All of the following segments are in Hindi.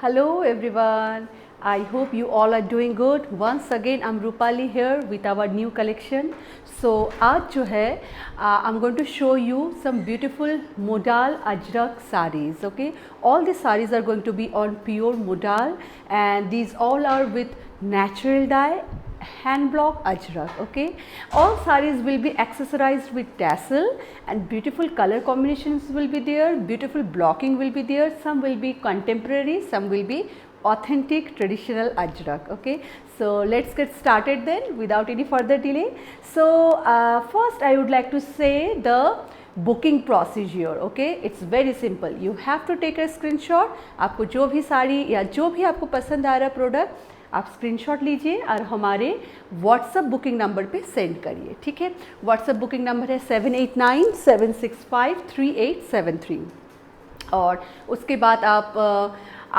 Hello everyone. I hope you all are doing good. Once again I'm Rupali here with our new collection. So आज जो है I'm going to show you some beautiful modal ajrak sarees. Okay, all these sarees are going to be on pure modal and these all are with natural dye hand block ajrak. Okay, all sarees will be accessorized with tassel and beautiful color combinations will be there, beautiful blocking will be there, some will be contemporary, some will be authentic traditional ajrak. Okay, so let's get started then without any further delay. So first I would like to say the booking procedure. Okay, it's very simple. You have to take a screenshot. आपको जो भी साड़ी या जो भी आपको पसंद आ रहा है प्रोडक्ट आप स्क्रीनशॉट लीजिए और हमारे व्हाट्सअप बुकिंग नंबर पे सेंड करिए. ठीक है, व्हाट्सअप बुकिंग नंबर है 7897653873 और उसके बाद आप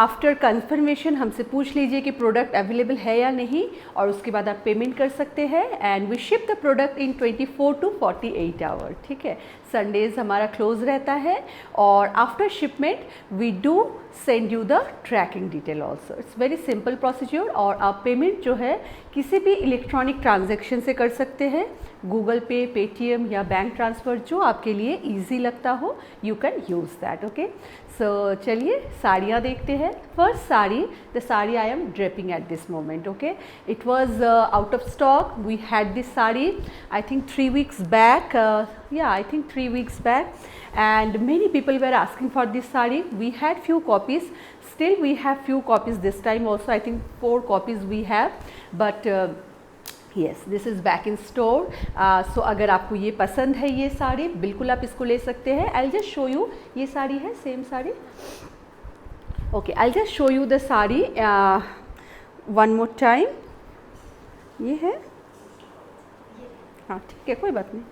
आफ्टर कंफर्मेशन हमसे पूछ लीजिए कि प्रोडक्ट अवेलेबल है या नहीं और उसके बाद आप पेमेंट कर सकते हैं and we ship the product in 24 to 48 hour. ठीक है, संडेज़ हमारा क्लोज रहता है और after shipment we do send you the tracking detail also. It's very simple procedure और आप पेमेंट जो है किसी भी इलेक्ट्रॉनिक ट्रांजैक्शन से कर सकते हैं, गूगल पे, पेटीएम या बैंक ट्रांसफ़र, जो आपके लिए ईजी लगता हो you can use that. Okay, so चलिए साड़ियाँ देखते हैं. First sari, the sari I am draping at this moment. Okay, it was out of stock. We had this sari I think 3 weeks back. I think 3 weeks back and many people were asking for this saree. We had few copies, still we have few copies this time also. I think 4 copies we have, but yes, this is back in store. So अगर आपको ये पसंद है ये साड़ी बिल्कुल आप इसको ले सकते हैं. I'll just show you. ये साड़ी है same sari. Okay, I'll just show you the sari one more time. ये है, हाँ ठीक है, कोई बात नहीं,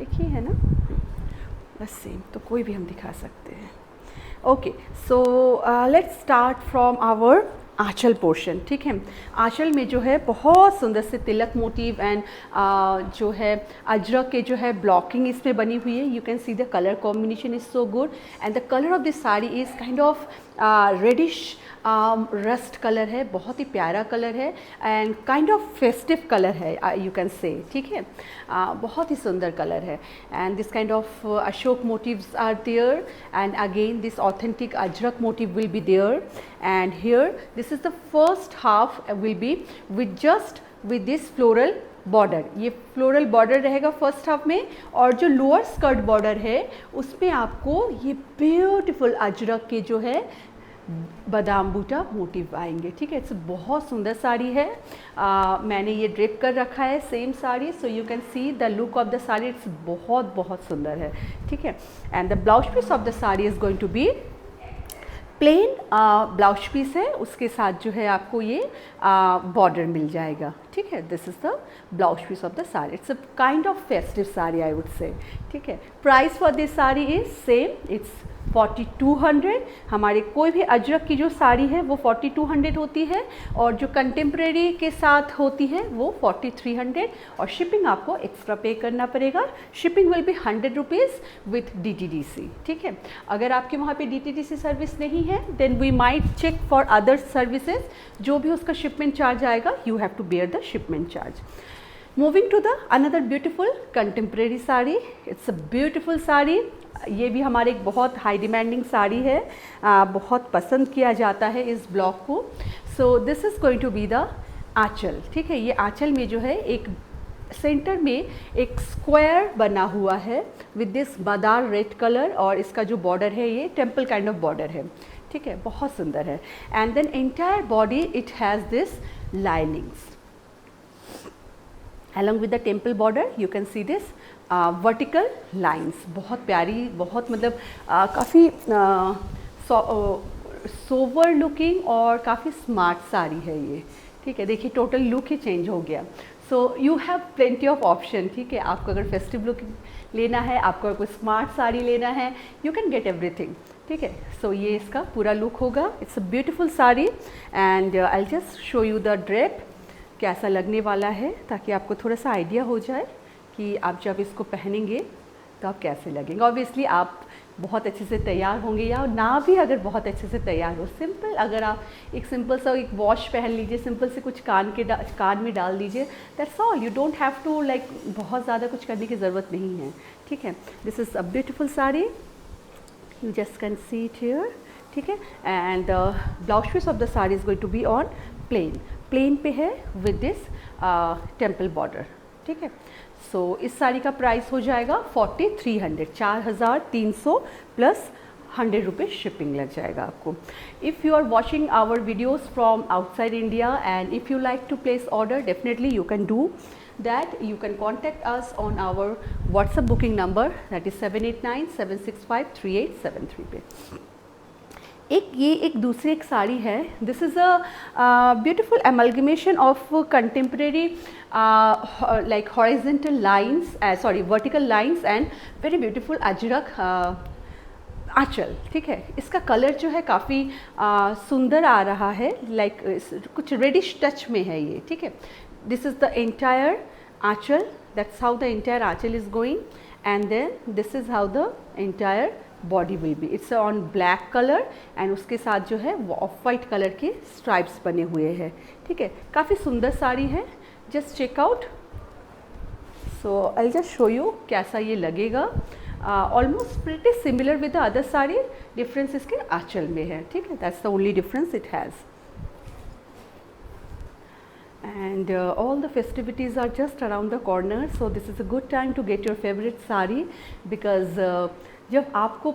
एक ही है ना, बस सेम, तो कोई भी हम दिखा सकते हैं. Okay, so let's start from our aanchal portion. ठीक है, आंचल में जो है बहुत सुंदर से तिलक मोटिव एंड जो है अजरक के जो है ब्लॉकिंग इसमें बनी हुई है. You can see the colour combination is so good and the colour of this sari is kind of reddish rust colour है, बहुत ही प्यारा कलर है and kind of festive colour है, यू कैन से. ठीक है, बहुत ही सुंदर कलर है and this kind of Ashok motifs are there and again this authentic ajrak motif will be there and here this is the first half will be with this floral border. ये फ्लोरल बॉर्डर रहेगा फर्स्ट हाफ में और जो लोअर स्कर्ट बॉर्डर है उसमें आपको ये ब्यूटीफुल अजरक के जो है बादाम बूटा मोटिव आएंगे. ठीक है, इट्स बहुत सुंदर साड़ी है. मैंने ये ड्रिप कर रखा है same sari, so you can see the look of the sari. It's बहुत बहुत सुंदर है. ठीक है, and the blouse piece of the sari is going to be plain blouse piece है, उसके साथ जो है आपको ये बॉर्डर मिल जाएगा. ठीक है, this is the blouse piece of the sari. It's a kind of festive sari I would say. ठीक है, price for this sari is same, it's 4200. हमारे कोई भी अजरक की जो साड़ी है वो 4200 होती है और जो कंटेम्प्रेरी के साथ होती है वो 4300 और शिपिंग आपको एक्स्ट्रा पे करना पड़ेगा. Shipping will B 100 rupees with DTDC. ठीक है, अगर आपके वहाँ पे DTDC सर्विस नहीं है then we might check for other services. जो भी उसका शिपमेंट चार्ज आएगा you have to bear the shipment charge. Moving to the another beautiful contemporary sari. It's a beautiful sari. ये भी हमारे एक बहुत हाई डिमांडिंग साड़ी है, बहुत पसंद किया जाता है इस ब्लॉक को. So this is going to be the aanchal. ठीक है, ये आंचल में जो है एक सेंटर में एक स्क्वायर बना हुआ है विद दिस बादार रेड कलर और इसका जो बॉर्डर है ये टेम्पल काइंड ऑफ बॉर्डर है. ठीक है, बहुत सुंदर है and then entire body it has this linings along with the temple border. You can see this vertical lines. बहुत प्यारी, बहुत मतलब काफ़ी सोवर लुकिंग और काफ़ी स्मार्ट साड़ी है ये. ठीक है, देखिए टोटल लुक ही चेंज हो गया. सो you have plenty of option. ठीक है, आपको अगर फेस्टिव लुक लेना है, आपको अगर कोई स्मार्ट साड़ी लेना है, यू कैन गेट एवरीथिंग. ठीक है, सो ये इसका पूरा लुक होगा. It's a beautiful sari and I just show you the drape कैसा लगने वाला है ताकि आपको थोड़ा सा आइडिया हो जाए कि आप जब इसको पहनेंगे तो आप कैसे लगेंगे. ऑब्वियसली आप बहुत अच्छे से तैयार होंगे, या ना भी अगर बहुत अच्छे से तैयार हो, सिंपल अगर आप एक सिंपल सा एक वॉश पहन लीजिए, सिंपल से कुछ कान में डाल दीजिए, that's all, you don't have to like बहुत ज़्यादा कुछ करने की ज़रूरत नहीं है, ठीक है। This is a beautiful sari, you just can see it here, ठीक है। And blouse piece of the sari is going to be on plain पे है विद दिस टेम्पल बॉर्डर, ठीक है। सो इस साड़ी का प्राइस हो जाएगा 4300, 4300 प्लस 100 रुपये शिपिंग लग जाएगा आपको। If you are watching our videos from outside India and if you like to place order, definitely you can do that. You can contact us on our WhatsApp booking number, that is 7897653873 पे। ये एक दूसरी एक साड़ी है, this is a beautiful amalgamation of contemporary like horizontal lines, sorry vertical lines and very beautiful Ajrak aanchal, ठीक है। इसका कलर जो है काफ़ी सुंदर आ रहा है, लाइक कुछ रेडिश टच में है ये, ठीक है। This is the entire Aanchal, that's how the entire Aanchal is going, and then this is how the entire body will be. It's on black color and उसके साथ जो है वो ऑफ वाइट कलर के स्ट्राइप्स बने हुए हैं, ठीक है। काफ़ी सुंदर साड़ी है, just check out. So I just show you कैसा ये लगेगा। Almost pretty similar with the other sari, difference इसके आंचल में है, ठीक है। That's the only difference it has. And all the festivities are just around the corner, so this is a good time to get your favorite sari, because जब आपको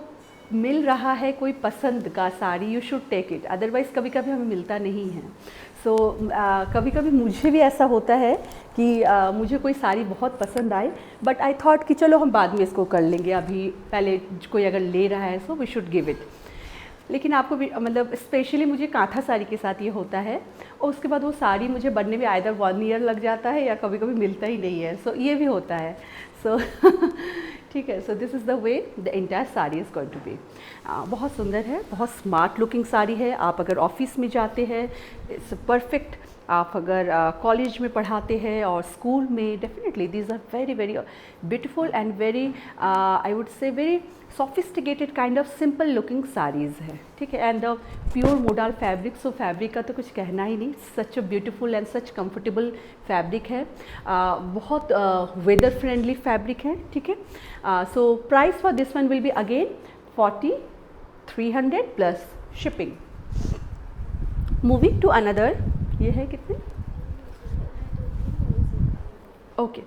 मिल रहा है कोई पसंद का sari, you should take it, otherwise कभी कभी हमें मिलता नहीं है। सो कभी कभी मुझे भी ऐसा होता है कि मुझे कोई साड़ी बहुत पसंद आए, बट आई थॉट कि चलो हम बाद में इसको कर लेंगे, अभी पहले कोई अगर ले रहा है so we should give it. लेकिन आपको भी मतलब स्पेशली मुझे कांथा साड़ी के साथ ये होता है, और उसके बाद वो साड़ी मुझे बनने में आइदर 1 ईयर लग जाता है या कभी कभी मिलता ही नहीं है, सो ये भी होता है। सो ठीक है, so this is the way the entire sari is going to be. बहुत सुंदर है, बहुत स्मार्ट लुकिंग साड़ी है। आप अगर ऑफिस में जाते हैं, इट्स परफेक्ट। आप अगर कॉलेज में पढ़ाते हैं और स्कूल में, definitely these are very very beautiful and very I would say very sophisticated kind of simple looking saris है, ठीक है। And the pure modal fabric, so fabric का तो कुछ कहना ही नहीं, such a beautiful and such comfortable fabric है। बहुत वेदर फ्रेंडली फैब्रिक है, ठीक है। So price for this one will be again 4300 plus shipping. Moving to another, ये है कितने, ओके।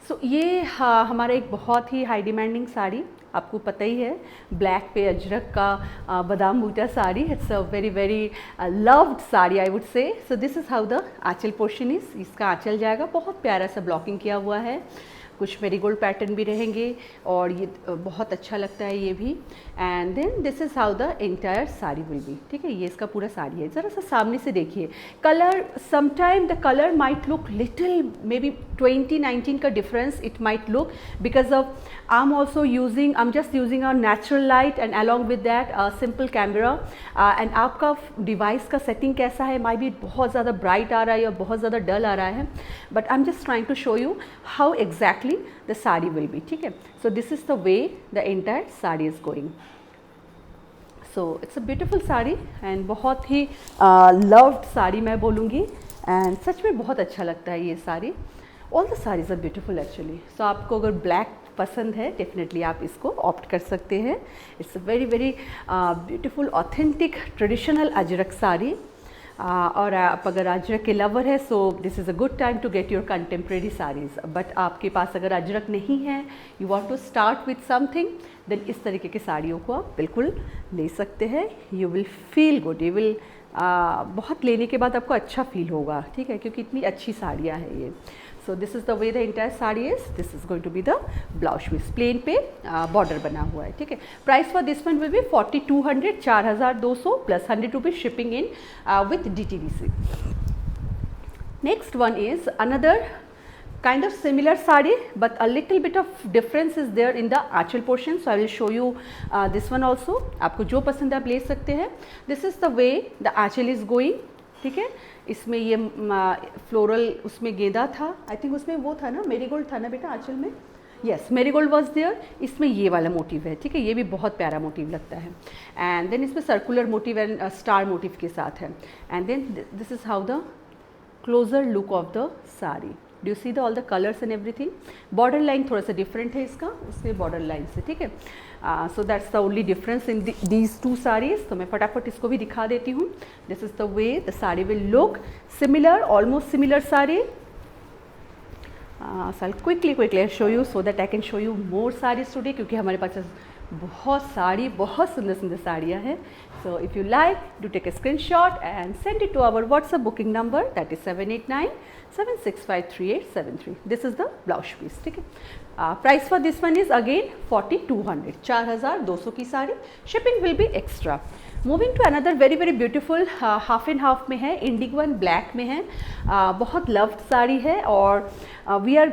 सो ये हमारा एक बहुत ही हाई डिमांडिंग साड़ी, आपको पता ही है, ब्लैक पे अजरक का बादाम बूटा sari. It's a very very loved sari I would say. So this is how the Aanchal portion is. इसका आंचल जाएगा, बहुत प्यारा सा ब्लॉकिंग किया हुआ है, कुछ मेरीगोल्ड पैटर्न भी रहेंगे, और ये बहुत अच्छा लगता है ये भी। And then this is how the entire sari will be, ठीक है। ये इसका पूरा साड़ी है। ज़रा सा सामने से देखिए, colour sometime the colour might look little, may be 2019 का difference it might look, because of I am just using a natural light and along with that simple camera. And आपका डिवाइस का सेटिंग कैसा है, माई बी बहुत ज़्यादा ब्राइट आ रहा है या बहुत ज़्यादा डल आ रहा है, but I am just trying to show you how exactly the saree will be, ठीक है। So this is the way the entire saree is going. So it's a beautiful saree and बहुत ही loved साड़ी मैं बोलूँगी, and सच में बहुत अच्छा लगता है ये sari. All the sarees are beautiful actually. So आपको अगर black पसंद है, डेफिनेटली आप इसको ऑप्ट कर सकते हैं। It's a very very beautiful authentic traditional Ajrak sari. और आप अगर अजरक के लवर है, so this is a good time to get your contemporary saris. But आपके पास अगर अजरक नहीं है, you want to start with something, then इस तरीके की साड़ियों को आप बिल्कुल ले सकते हैं। You will feel good, you will बहुत लेने के बाद आपको अच्छा फील होगा, ठीक है, क्योंकि इतनी अच्छी साड़ियाँ हैं ये। So this is the way the entire sari is. This is going to be the blouse piece, plain पे बॉर्डर बना हुआ है, ठीक है। Price for this one will be 4200, 4200 plus 100 rupees shipping in with DTDC। Next one is another kind of similar sari, but a little bit of difference is there in the aanchal portion, so I will show you this one also। आपको जो पसंद है आप ले सकते हैं। This is the way the Aanchal is going, ठीक है। इसमें ये फ्लोरल उसमें गेंदा था, आई थिंक उसमें वो था ना, मेरीगोल्ड था ना बेटा आंचल में, यस, मेरीगोल्ड वॉज देयर। इसमें ये वाला मोटिव है, ठीक है, ये भी बहुत प्यारा मोटिव लगता है। एंड देन इसमें circular motif and star motif के साथ है। And then this is how the closure look of the sari. Do you see the all the colours and everything. Border line थोड़ा सा डिफरेंट है इसका, इसमें बॉर्डर लाइन से, ठीक है। So that's the only difference in these two saris. तो मैं फटाफट इसको भी दिखा देती हूँ। This is the way the sari will look, similar, almost similar sari. So I'll quickly show you so that I can show you more sarees today, क्योंकि हमारे पास बहुत सुंदर सुंदर साड़ियाँ हैं। So if you like, do take a screenshot and send it to our WhatsApp booking number, that is 789-765-3873. This is the blouse piece, ठीक है। Price for this one is again 4200, 4200 की साड़ी। Shipping will be extra. Moving to another very very beautiful, half and half में है, इंडिगो एंड ब्लैक में है। बहुत लव्ड साड़ी है और we are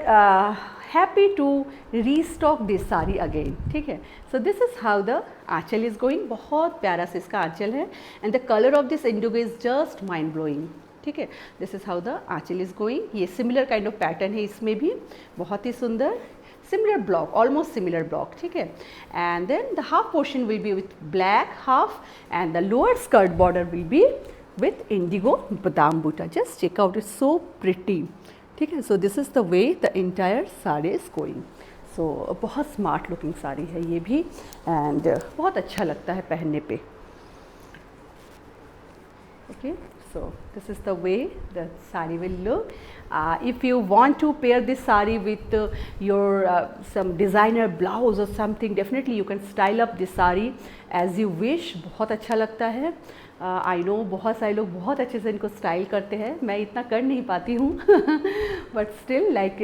happy to restock this sari again, ठीक है। So this is how the aanchal is going. बहुत प्यारा से इसका आंचल है and the colour of this indigo is just mind blowing, ठीक है। This is how the aanchal is going. ये सिमिलर काइंड ऑफ पैटर्न है इसमें भी, बहुत ही सुंदर, similar block, almost similar block, ठीक है। And then the half portion will be with black half and the lower skirt border will be with indigo badam butta. Just check out, it's so pretty, ठीक है। So this is the way the entire saree is going. So बहुत smart looking साड़ी है ये भी and बहुत अच्छा लगता है पहनने पे। Okay, so this is the way the saree will look. If you want to pair this saree with your some designer blouse or something, definitely you can style up this saree as you wish. बहुत अच्छा लगता है। आई नो बहुत सारे लोग बहुत अच्छे से इनको स्टाइल करते हैं, मैं इतना कर नहीं पाती हूँ बट स्टिल लाइक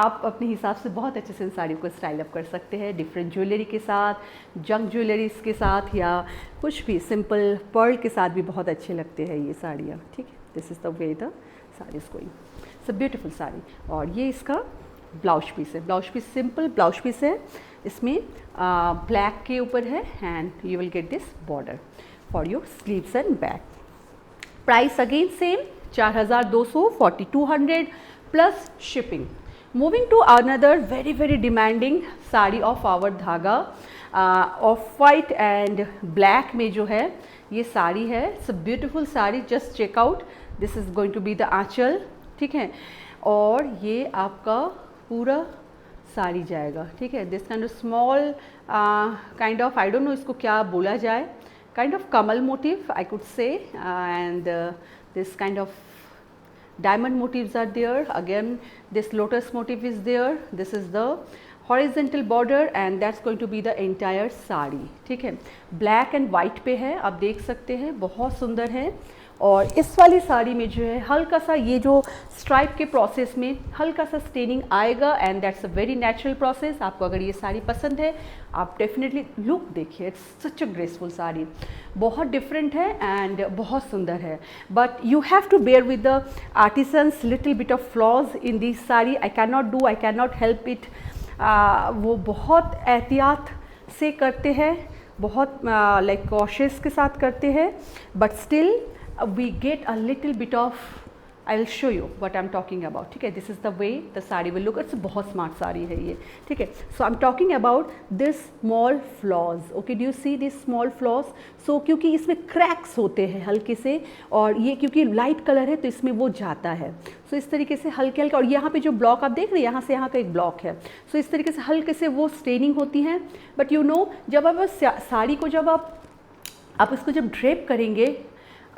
आप अपने हिसाब से बहुत अच्छे से इन साड़ियों को स्टाइल अप कर सकते हैं, डिफरेंट ज्वेलरी के साथ, जंक ज्वेलरीज के साथ, या कुछ भी सिंपल पर्ल के साथ भी बहुत अच्छे लगते हैं ये साड़ियाँ, ठीक है। This is the way the sari is going. It's a beautiful sari. और ये इसका ब्लाउज पीस है। Blouse piece simple blouse piece है, इसमें ब्लैक के ऊपर है and you will get this border for your sleeves and back. Price again same, 4200, 4200 plus shipping. Moving to another very very demanding sari of our dhaga, off white and black में जो है ये साड़ी है। It's a beautiful sari, just check out. This is going to be the aanchal, ठीक है। और ये आपका पूरा साड़ी जाएगा, ठीक है। This kind of small kind of, I don't no इसको क्या बोला जाए, kind of kamal motif I could say, and this kind of diamond motifs are there. Again this lotus motif is there. This is the horizontal border and that's going to be the entire sari, ठीक है। ब्लैक एंड वाइट पे है, आप देख सकते हैं, बहुत सुंदर है। और इस वाली साड़ी में जो है हल्का सा ये जो स्ट्राइप के प्रोसेस में हल्का सा स्टेनिंग आएगा and that's a very natural process. आपको अगर ये साड़ी पसंद है आप डेफिनेटली लुक देखिए, it's such a graceful sari, बहुत डिफरेंट है एंड बहुत सुंदर है। But you have to bear with the artisans little bit of flaws in this sari. I can not help it. वो बहुत एहतियात से करते हैं, बहुत लाइक कॉशियस के साथ करते हैं, but still we get a little bit of, I will show you what I'm talking about, ठीक है। This is the way the sari will look. It's बहुत smart साड़ी है ये, ठीक है। So I'm talking about this small flaws. Okay, do you see these small flaws? So क्योंकि इसमें cracks होते हैं हल्के से, और ये क्योंकि लाइट कलर है तो इसमें वो जाता है। So इस तरीके से हल्के हल्के, और यहाँ पे जो ब्लॉक आप देख रहे हैं यहाँ से यहाँ का एक ब्लॉक है, so इस तरीके से हल्के से वो स्टेनिंग होती है। बट यू नो जब आप साड़ी को जब आप इसको जब ड्रेप करेंगे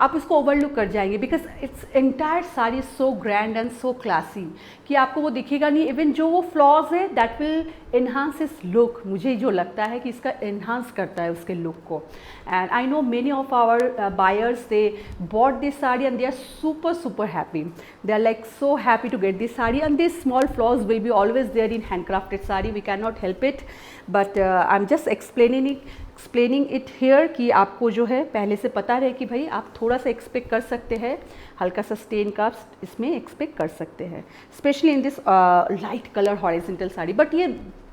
आप इसको ओवरलुक कर जाएंगे, because its entire sari so grand and so classy कि आपको वो दिखेगा नहीं। इवन जो वो फ्लॉज है दैट विल एनहांस इस लुक, मुझे जो लगता है कि इसका एनहांस करता है उसके लुक को। And I know many of our buyers they bought this sari and they are super happy, they are like so happy to get this sari. And this small flaws will be always there in handcrafted sari, we can not help it, but I am just explaining it here कि आपको जो है पहले से पता रहे कि भाई आप थोड़ा सा एक्सपेक्ट कर सकते हैं, हल्का सा स्टेन का इसमें एक्सपेक्ट कर सकते हैं, specially in this light colour horizontal sari. But ये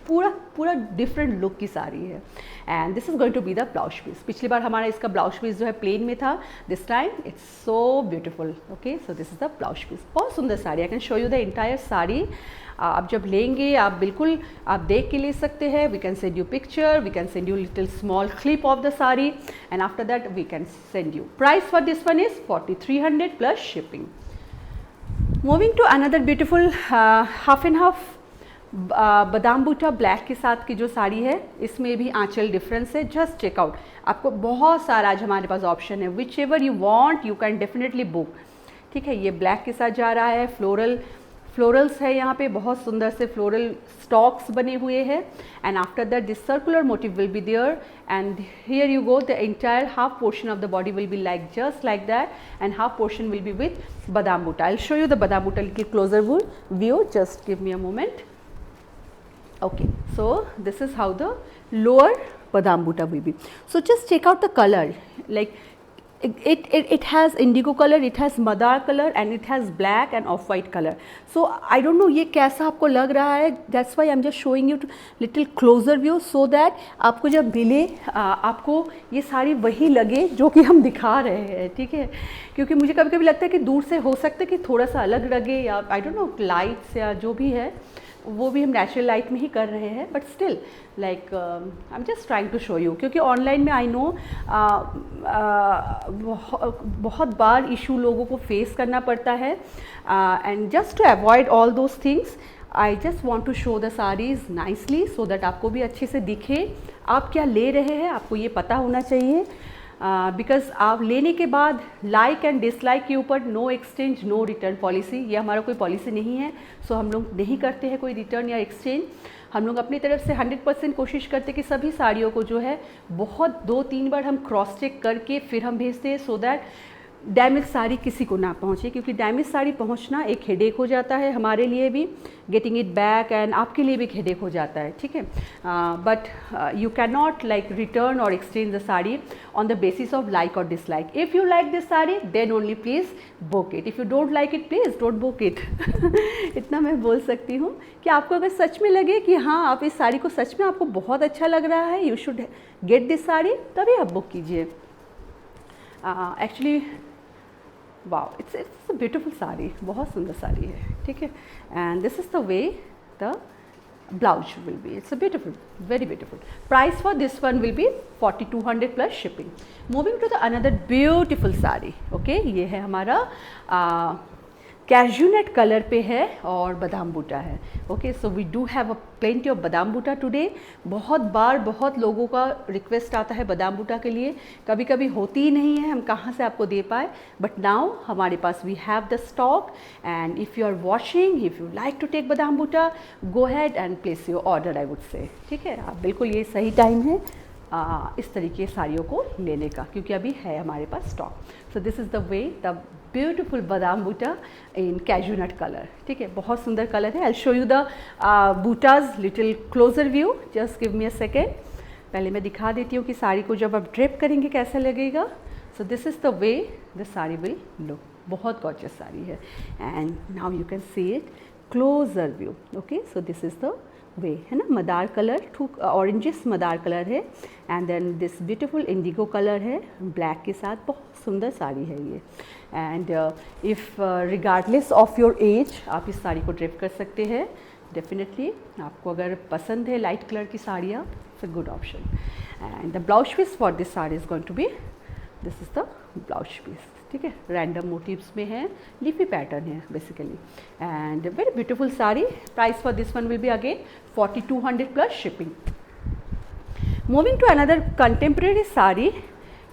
पूरा पूरा डिफरेंट लुक की साड़ी है। And this is going to be the blouse piece. पिछली बार हमारा इसका ब्लाउज पीस जो है प्लेन में था, this time it's so beautiful. Okay, so this is the blouse piece. बहुत सुंदर sari, I can show you the entire sari. आप जब लेंगे आप बिल्कुल आप देख के ले सकते हैं। We can send you picture, we can send you little small clip of the sari and after that we can send you. Price for this one is 4300 plus shipping. Moving to another beautiful half and half badam buta black के साथ की जो साड़ी है, इसमें भी आंचल डिफरेंस है। जस्ट चेकआउट, आपको बहुत सारा आज हमारे पास ऑप्शन है। Which ever you want you can definitely book. ठीक है, ये ब्लैक के साथ जा रहा है, फ्लोरल्स है यहाँ पे, बहुत सुंदर से फ्लोरल स्टॉक्स बने हुए हैं and after that this circular motif will be there and here you go the entire half portion of the body will be like just like that and half portion will be with badam buta. I will show you the badam buta little closer view, just give me a moment. Okay, so this is how the lower badam butta will be. So just check out the color, like it has indigo color, it has madar color and it has black and off white color. So I don't know ये कैसा आपको लग रहा है, that's why I'm just showing you little closer view so that आपको जब मिले आपको ये साड़ी वही लगे जो कि हम दिखा रहे हैं। ठीक है, क्योंकि मुझे कभी कभी लगता है कि दूर से हो सकता है कि थोड़ा सा अलग लगे या आई डोंट नो लाइट्स या जो भी है वो भी हम नेचुरल लाइट में ही कर रहे हैं, but still like I am just trying to show you. क्योंकि ऑनलाइन में आई नो बहुत बार इशू लोगों को फेस करना पड़ता है and just to avoid all those things I just want to show the saris nicely so that आपको भी अच्छे से दिखे आप क्या ले रहे हैं, आपको ये पता होना चाहिए। बिकॉज आप लेने के बाद लाइक एंड डिसलाइक के ऊपर no exchange no return policy, ये हमारा कोई पॉलिसी नहीं है। सो हम लोग नहीं करते हैं कोई रिटर्न या एक्सचेंज। हम लोग अपनी तरफ से 100% कोशिश करते हैं कि सभी साड़ियों को जो है बहुत 2-3 बार हम क्रॉस चेक करके फिर हम भेजते हैं सो दैट डैमेज साड़ी किसी को ना पहुंचे, क्योंकि डैमेज साड़ी पहुंचना एक हेडेक हो जाता है हमारे लिए भी, गेटिंग इट बैक एंड आपके लिए भी एक हेडेक हो जाता है। ठीक है, but you can not like return और exchange the sari on the basis of like और dislike. If you like this sari then only please book it, if you don't like it please don't book it. इतना मैं बोल सकती हूँ कि आपको अगर सच में लगे कि हाँ आप इस साड़ी को सच में आपको बहुत अच्छा लग रहा है, you should get this sari, तभी आप बुक कीजिए। Actually wow, it's a beautiful sari, बहुत सुंदर साड़ी है। ठीक है, and this is the way the blouse will be, it's a beautiful, very beautiful. Price for this one will be 4200 plus shipping. Moving to the another beautiful sari. Okay, ये है हमारा कैजुनट कलर पे है और बादाम बूटा है। Okay, so we do have a plenty of badam buta today. बहुत बार बहुत लोगों का रिक्वेस्ट आता है बादाम बूटा के लिए, कभी कभी होती ही नहीं है, हम कहाँ से आपको दे पाए, बट नाउ हमारे पास we have the stock and if you are watching, if you like to take badam buta, go ahead and place your order, I would say. ठीक है, आप बिल्कुल ये सही टाइम है इस तरीके साड़ियों को लेने का, क्योंकि अभी है हमारे पास stock. So this is the way the beautiful badam buta in कैजुनट colour. ठीक है, बहुत सुंदर कलर है। I show you the butas little closer view, just give me a second. पहले मैं दिखा देती हूँ कि साड़ी को जब आप ड्रेप करेंगे कैसा लगेगा। So this is the way the sari will look, बहुत गॉर्जियस साड़ी है and now you can see it closer view. Okay, so this is the way, है ना, madder colour, to orangish madder colour है and then this beautiful indigo colour है ब्लैक के साथ, बहुत सुंदर साड़ी है ये। And if regardless of your age आप इस साड़ी को ड्रेप कर सकते हैं डेफिनेटली। आपको अगर पसंद है लाइट कलर की साड़ियाँ, it's a good option. And the blouse piece for this sari is going to be, this is the blouse piece. ठीक है, रैंडम मोटिव्स में है, लीफी पैटर्न है basically and very beautiful sari. Price for this one will be again 4200 plus shipping. Moving to another contemporary sari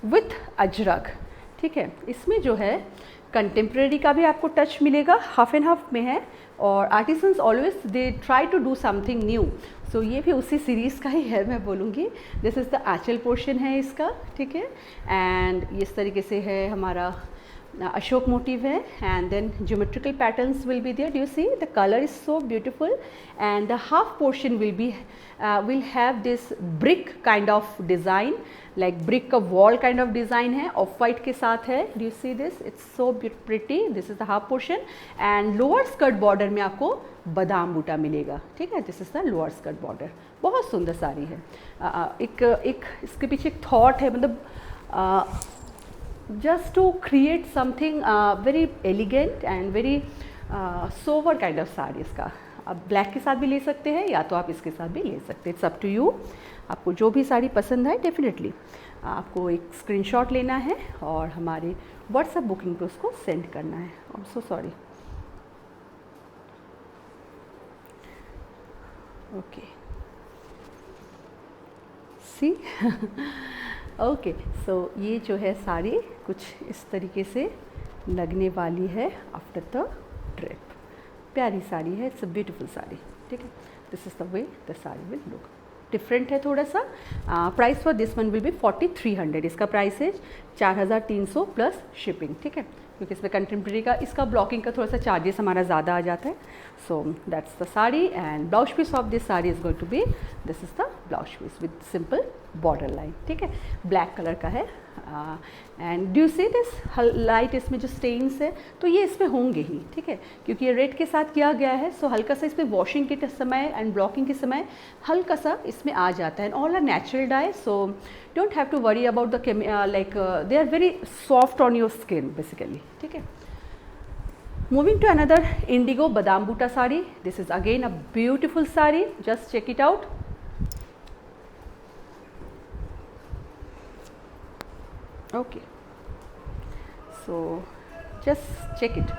with Ajrakh. ठीक है, इसमें जो है कंटेम्प्रेरी का भी आपको टच मिलेगा, हाफ एंड हाफ में है और artisans always they try to do something new. So ये भी उसी सीरीज़ का ही है मैं बोलूँगी। This is the Aanchal portion है इसका। ठीक है, एंड इस तरीके से है हमारा अशोक मोटिव है, and then geometrical patterns will be there. Do you see the colour is so beautiful, and the half portion will have this brick kind of design, like brick का wall kind of design है, off white के साथ है. Do you see this? It's so pretty. This is the half portion, and lower skirt border में आपको बादाम बूटा मिलेगा. ठीक है, this is the lower skirt border. बहुत सुंदर साड़ी है. एक इसके पीछे एक थॉट है, मतलब just to create something very elegant and very sober kind of sarees का. आप ब्लैक के साथ भी ले सकते हैं, या तो आप इसके साथ भी ले सकते हैं. It's up to you. आपको जो भी साड़ी पसंद है डेफिनेटली आपको एक स्क्रीनशॉट लेना है और हमारे व्हाट्सएप बुकिंग पे उसको सेंड करना है. I am so sorry. Okay, see okay. So ये जो है साड़ी कुछ इस तरीके से लगने वाली है आफ्टर द ट्रिप. प्यारी साड़ी है, इट्स अ ब्यूटीफुल साड़ी. ठीक है, this is the way the sari will look. Different है थोड़ा सा. Price for this one will be 4300. इसका प्राइस है 4300 प्लस शिपिंग. ठीक है, क्योंकि इसमें कंटेम्प्रेरी का इसका ब्लॉकिंग का थोड़ा सा चार्जेस हमारा ज़्यादा आ जाता है. So that's the sari, and blouse piece of this sari is going to be, this is the blouse piece with simple border line. ठीक है, ब्लैक कलर का है. And do you see this light, इसमें जो स्टेन्स है तो ये इसमें होंगे ही. ठीक है, क्योंकि ये रेड के साथ किया गया है. सो हल्का सा इसमें वॉशिंग के समय एंड ब्लॉकिंग के समय हल्का सा इसमें आ जाता है. And all are natural dye, so don't have to worry about the like they are very soft on your skin basically. ठीक है, moving to another indigo badam Buta sari. This is again a beautiful sari. Just check it out. Okay, so just check it.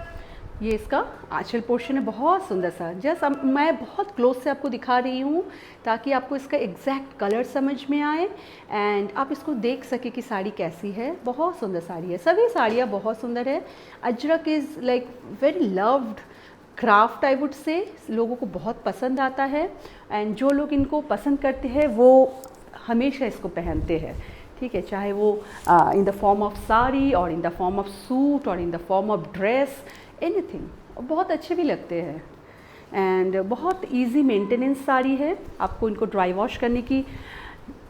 ये इसका आंचल पोर्शन है, बहुत सुंदर सा. जस्ट मैं बहुत क्लोज से आपको दिखा रही हूँ ताकि आपको इसका एग्जैक्ट कलर समझ में आए एंड आप इसको देख सके कि साड़ी कैसी है. बहुत सुंदर साड़ी है. सभी साड़ियाँ बहुत सुंदर है. Ajrak is like very loved craft, I would से. लोगों को बहुत पसंद आता है, एंड जो लोग इनको पसंद करते हैं वो हमेशा इसको पहनते हैं. ठीक है, चाहे वो in the form of sari और in the form of suit और in the form of dress, anything. बहुत अच्छे भी लगते हैं, एंड बहुत इजी मेंटेनेंस साड़ी है. आपको इनको ड्राई वॉश करने की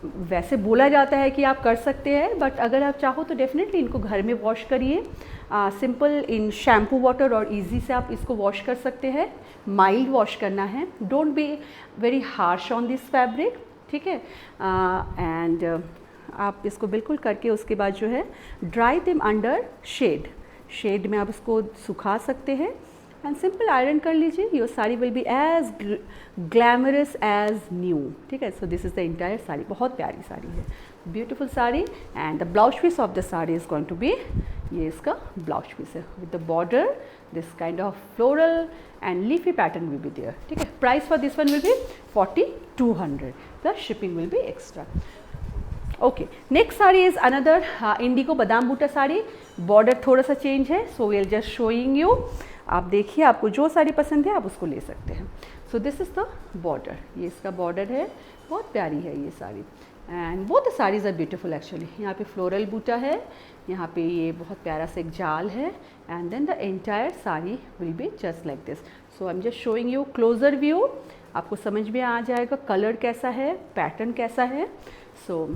वैसे बोला जाता है कि आप कर सकते हैं, बट अगर आप चाहो तो डेफिनेटली इनको घर में वॉश करिए. सिंपल इन शैम्पू वाटर और इजी से आप इसको वॉश कर सकते हैं. माइल्ड वॉश करना है. Don't be very harsh on this fabric. ठीक है, एंड आप इसको बिल्कुल करके उसके बाद जो है ड्राई देम अंडर शेड में आप इसको सुखा सकते हैं एंड सिंपल आयरन कर लीजिए. Your sari will be as glamorous as new. ठीक है, so this is the entire sari. बहुत प्यारी साड़ी है, beautiful sari. And the blouse piece of the sari is going to be, ये इसका ब्लाउज पीस है with the border, this kind of floral and leafy pattern will be there. ठीक है, price for this one will be 4200 plus shipping will be extra. Okay, next sari is another indigo badam Buta sari. Border थोड़ा सा चेंज है, so we are just showing you. आप देखिए, आपको जो साड़ी पसंद है आप उसको ले सकते हैं. So this is the border. ये इसका बॉर्डर है, बहुत प्यारी है ये sari. And both the saris are beautiful actually. यहाँ पे फ्लोरल बूटा है, यहाँ पे ये बहुत प्यारा सा एक जाल है, and then the entire sari will be just like this. So I am just showing you closer view. आपको समझ में आ जाएगा कलर कैसा है, पैटर्न कैसा है. सो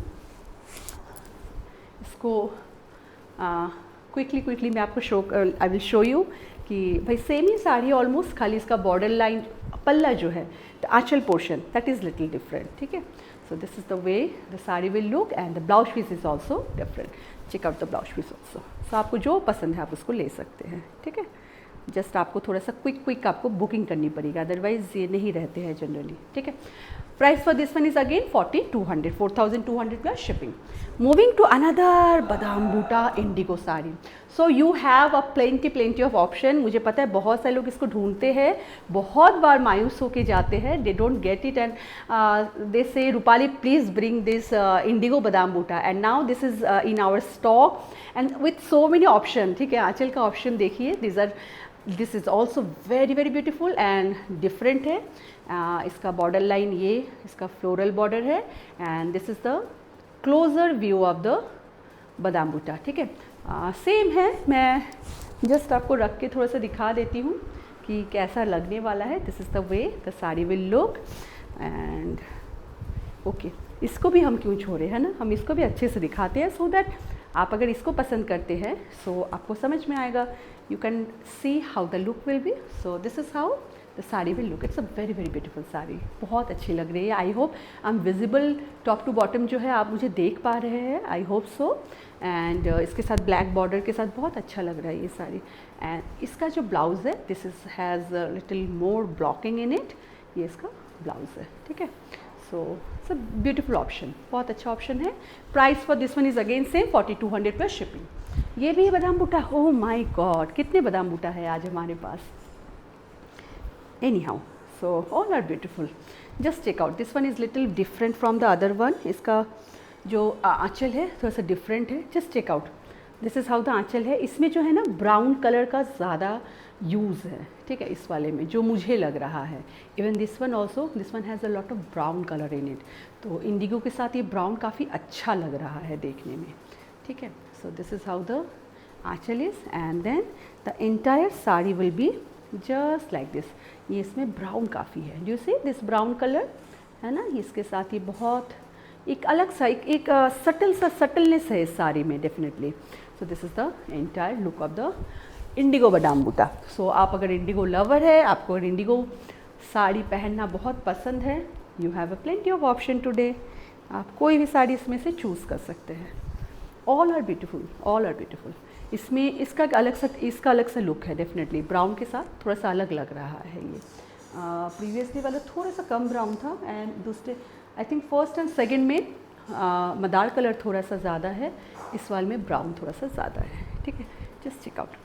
इसको क्विकली मैं आपको आई विल शो यू कि भाई सेम ही साड़ी ऑलमोस्ट, खाली इसका बॉर्डर लाइन पल्ला जो है the Aanchal portion that is little different. ठीक है, so this is the way the sari will look and the blouse piece is also different. Check out the blouse piece also. So आपको जो पसंद है आप उसको ले सकते हैं. ठीक है, जस्ट आपको थोड़ा सा क्विक आपको बुकिंग करनी पड़ेगी, अदरवाइज़ ये नहीं रहते हैं जनरली. ठीक है, price for this one is again 4200 plus shipping. Moving to another badam buta indigo sari. So you have a plenty of option. मुझे पता है बहुत सारे लोग इसको ढूंढते हैं, बहुत बार मायूस होके जाते हैं, they don't get it and they say Rupali please bring this indigo badam buta. And now this is in our stock and with so many option. ठीक है, आंचल का ऑप्शन देखिए, this is also very beautiful and different है. इसका बॉर्डर लाइन ये इसका फ्लोरल बॉर्डर है, and this is the closer view of the badam buta, ठीक है। सेम है, मैं जस्ट आपको रख के थोड़ा सा दिखा देती हूँ कि कैसा लगने वाला है। This is the way the sari will look and okay. इसको भी हम क्यों छोड़े, है ना, हम इसको भी अच्छे से दिखाते हैं सो दैट आप अगर इसको पसंद करते हैं सो आपको समझ में आएगा। You can see how the look will be. So this is how the sari will look. It's a very very beautiful sari, बहुत अच्छी लग रही है। I hope I am visible top to bottom जो है आप मुझे देख पा रहे हैं, आई होप सो। एंड इसके साथ ब्लैक बॉर्डर के साथ बहुत अच्छा लग रहा है ये साड़ी। एंड इसका जो ब्लाउज़ है this is has little more blocking in it, ये इसका ब्लाउज़ है, ठीक है। So it's a beautiful option, बहुत अच्छा ऑप्शन है। Price for this one is again same 4200 plus shipping. ये भी बादाम बूटा, ओह माय गॉड कितने बादाम बूटा है आज हमारे पास। Anyhow so all are beautiful, just check out. This one is little different from the other one. इसका जो आंचल है थोड़ा सा डिफरेंट है, just check out. This is how the anchal है। इसमें जो है ना ब्राउन कलर का ज़्यादा यूज़ है, ठीक है, इस वाले में जो मुझे लग रहा है। Even this one also, this one has a lot of brown colour in it. तो इंडिगो के साथ ये ब्राउन काफ़ी अच्छा लग रहा है देखने में, ठीक है। So this is how the aanchal is and then the entire sari will be just like this. ये इसमें ब्राउन काफ़ी है, do you see this brown colour, है ना। इसके साथ ये बहुत एक अलग सा एक सटल सा सटलनेस है इस साड़ी में definitely. So this is the entire look of the Indigo badam बूटा। सो आप अगर इंडिगो लवर है, आपको अगर इंडिगो साड़ी पहनना बहुत पसंद है, you have a plenty of option today. आप कोई भी साड़ी इसमें से चूज़ कर सकते हैं। All are beautiful, all are beautiful. इसमें इसका अलग सा लुक है डेफिनेटली, ब्राउन के साथ थोड़ा सा अलग लग रहा है ये। प्रीवियसली वाला थोड़ा सा कम ब्राउन था एंड दूसरे I think first and second में मदार कलर थोड़ा सा ज़्यादा है, इस वाले में ब्राउन थोड़ा सा ज़्यादा है, ठीक है। जस्ट चेक आउट,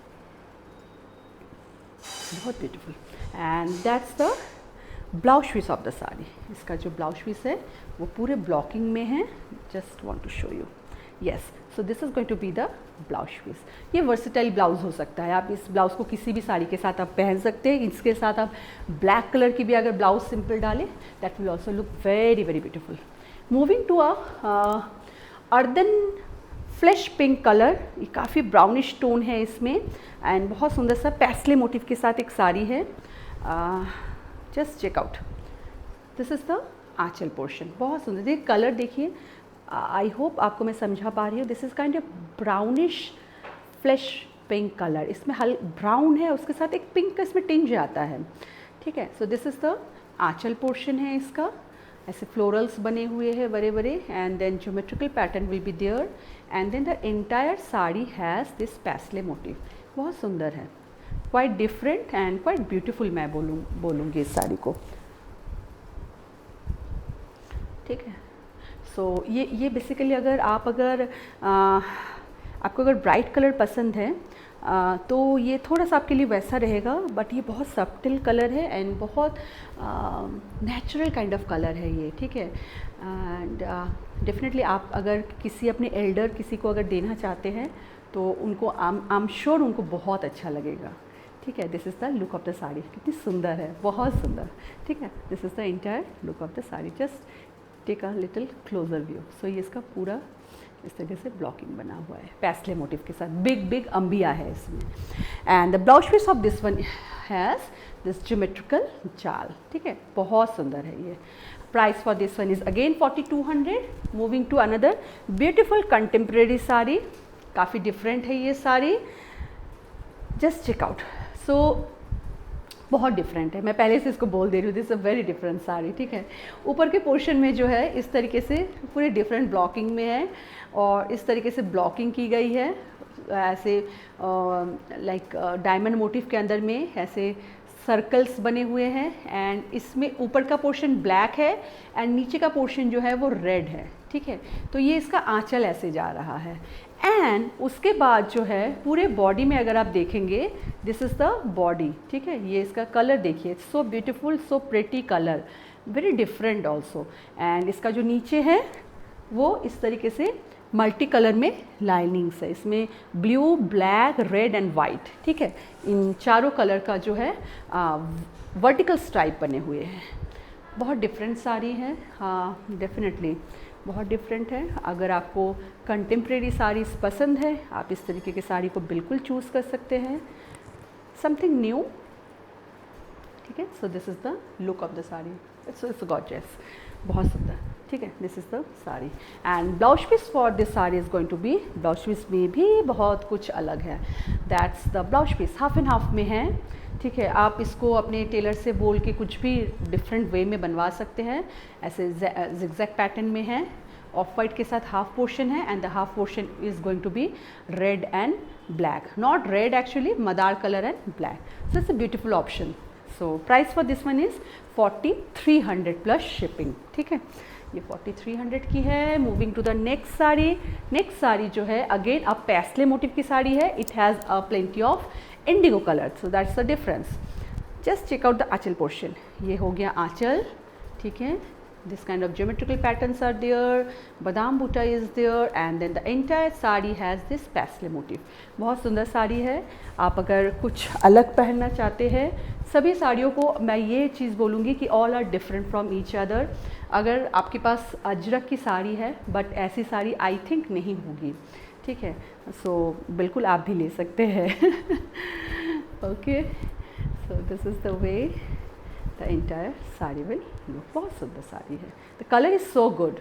बहुत beautiful. And that's the blouse piece of the sari. इसका जो ब्लाउज पीस है वो पूरे ब्लॉकिंग में है। Just want to show you, yes. So this is going to be the blouse piece. ये वर्सेटाइल ब्लाउज हो सकता है, आप इस ब्लाउज को किसी भी साड़ी के साथ आप पहन सकते हैं। इसके साथ आप ब्लैक कलर की भी अगर ब्लाउज सिंपल डालें that will also look very very beautiful. Moving to a earthen flash pink colour, ये काफ़ी ब्राउनिश टोन है इसमें एंड बहुत सुंदर सा पैस्ले मोटिव के साथ एक साड़ी है। Just check out, this is the Aanchal portion, बहुत सुंदर। देखिए कलर देखिए, आई होप आपको मैं समझा पा रही हूँ। This is kind of brownish flash pink colour. इसमें ब्राउन है, उसके साथ एक पिंक का इसमें टिंज आता है, ठीक है। So this is the Aanchal portion है इसका। ऐसे फ्लोरल्स बने हुए हैं बड़े बड़े and then geometrical pattern will be there and then the entire sari has this paisley motive. बहुत सुंदर है, quite different and quite beautiful मैं बोलूँगी इस साड़ी को, ठीक है। सो ये बेसिकली अगर आपको अगर ब्राइट कलर पसंद है तो ये थोड़ा सा आपके लिए वैसा रहेगा, बट ये बहुत सब्टिल कलर है एंड बहुत नेचुरल काइंड ऑफ कलर है ये, ठीक है। एंड डेफिनेटली आप अगर किसी अपने एल्डर किसी को अगर देना चाहते हैं तो उनको आई एम श्योर उनको बहुत अच्छा लगेगा, ठीक है। This is the look of the sari, कितनी सुंदर है, बहुत सुंदर, ठीक है। This is the entire look of the sari. Just take a little closer view. So ये इसका पूरा इस तरीके से ब्लॉकिंग बना हुआ है पैस्ले मोटिव के साथ, बिग अंबिया है इसमें। And the blouse piece of this one has this geometrical jaal, ठीक है, बहुत सुंदर है ये। Price for this one is again 4200। Moving to another beautiful contemporary sari, काफ़ी डिफरेंट है ये sari. Just check out. So बहुत डिफरेंट है, मैं पहले से इसको बोल दे रही हूँ, this is a very different sari, ठीक है। ऊपर के पोर्शन में जो है इस तरीके से पूरे डिफरेंट ब्लॉकिंग में है और इस तरीके से ब्लॉकिंग की गई है, ऐसे लाइक डायमंड मोटिव के अंदर में ऐसे सर्कल्स बने हुए हैं एंड इसमें ऊपर का पोर्शन ब्लैक है एंड नीचे का पोर्शन जो है वो रेड है, ठीक है। तो ये इसका आंचल ऐसे जा रहा है एंड उसके बाद जो है पूरे बॉडी में अगर आप देखेंगे दिस इज़ द बॉडी, ठीक है। ये इसका कलर देखिए, so beautiful, so pretty colour, very different also. And इसका जो नीचे है वो इस तरीके से मल्टी कलर में लाइनिंग्स है, इसमें blue, black, red and white, ठीक है। इन चारों कलर का जो है वर्टिकल स्ट्राइप बने हुए हैं। बहुत डिफरेंट साड़ी है, हाँ डेफिनेटली बहुत डिफरेंट है। अगर आपको कंटेम्प्रेरी साड़ीज़ पसंद है, आप इस तरीके की साड़ी को बिल्कुल चूज़ कर सकते हैं, समथिंग न्यू। ठीक है, so this is the look of the sari, it's gorgeous, बहुत सुंदर। ठीक है, this is the sari and blouse piece for this sari is going to be, blouse piece में भी बहुत कुछ अलग है। That's the blouse piece, half and half में है। ठीक है, आप इसको अपने टेलर से बोल के कुछ भी डिफरेंट वे में बनवा सकते हैं। ऐसे जिगजैग पैटर्न में है, ऑफ वाइट के साथ हाफ पोर्शन है and the half portion is going to be red and black, not red actually, madder colour and black. So it's a beautiful option. So price for this one is 4300 plus shipping. ठीक है, ये 4300 की है। Moving to the next sari. Next sari जो है अगेन अब पैस्ले मोटिव की साड़ी है। It has a plenty of indigo colour, so that's the difference. Just check out the Aanchal portion, ये हो गया आंचल। ठीक है, this kind of geometrical patterns are there, badam butta is there and then the entire sari has this pastel motif। बहुत सुंदर साड़ी है। आप अगर कुछ अलग पहनना चाहते हैं, सभी साड़ियों को मैं ये चीज़ बोलूँगी कि all are different from each other. अगर आपके पास अजरक की साड़ी है बट ऐसी साड़ी आई थिंक नहीं होगी। ठीक है, सो बिल्कुल आप भी ले सकते हैं। Okay, so this is the way the entire sari will look. बहुत सुंदर साड़ी है। The colour is so good,